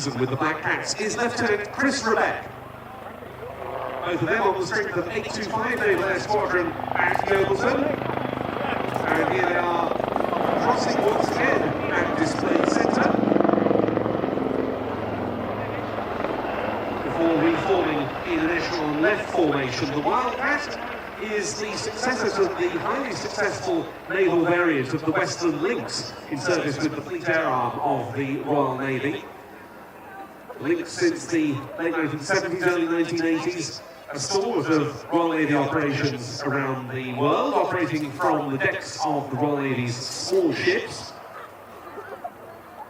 spokesperson with the Black Cats is Lieutenant Chris Rebeck. Both of them on the strength of 825 Naval Air Squadron at Yeovilton. And here they are crossing once again at Display Centre before reforming in an echelon left formation. The Wildcat is the successor to the highly successful naval variant of the Western Lynx in service with the Fleet Air Arm of the Royal Navy. Lynx since the late 1970s, early 1980s, a stalwart of Royal Navy operations around the world, operating from the decks of the Royal Navy's small ships.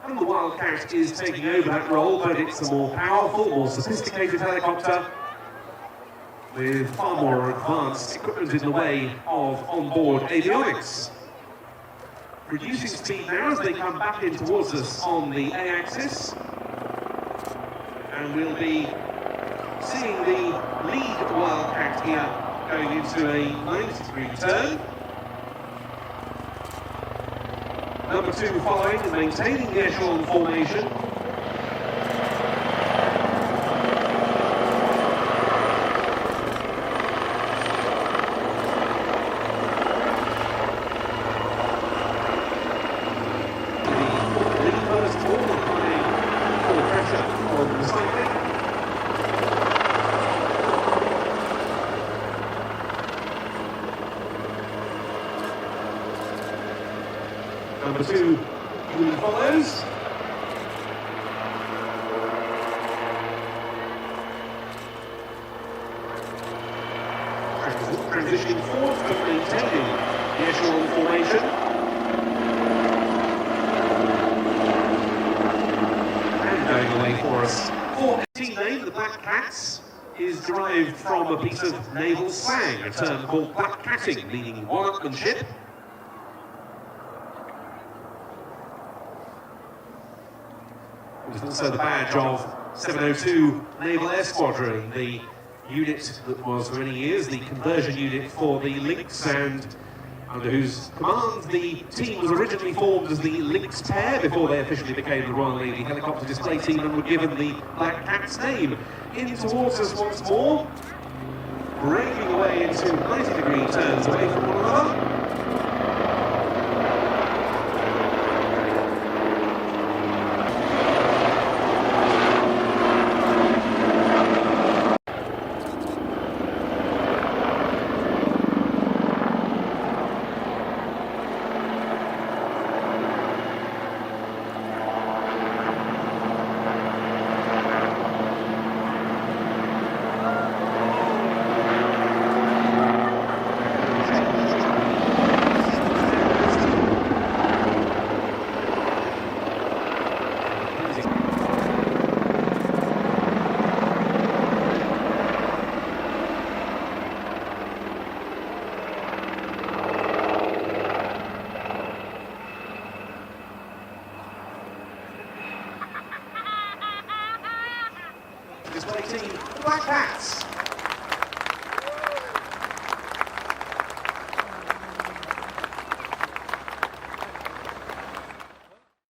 And the Wildcat is taking over that role, but it's a more powerful, more sophisticated helicopter with far more advanced equipment in the way of onboard avionics. Reducing speed now as they come back in towards us on the A-axis. And we'll be seeing the lead Wildcat here going into a 90-degree turn. Number 2 following and maintaining the echelon formation. Number 2 duly follows. Transitioning forward but maintaining the echelon formation. And going away for us. 418 name, the Black Cats, is derived from a piece of naval slang, a term called black catting, meaning one-upmanship. It was also the badge of 702 Naval Air Squadron, the unit that was for many years the conversion unit for the Lynx, and under whose command the team was originally formed as the Lynx Pair before they officially became the Royal Navy Helicopter Display Team and were given the Black Cat's name. In towards us once more, breaking away into 90-degree turns away from one another. Display team, Black Cats.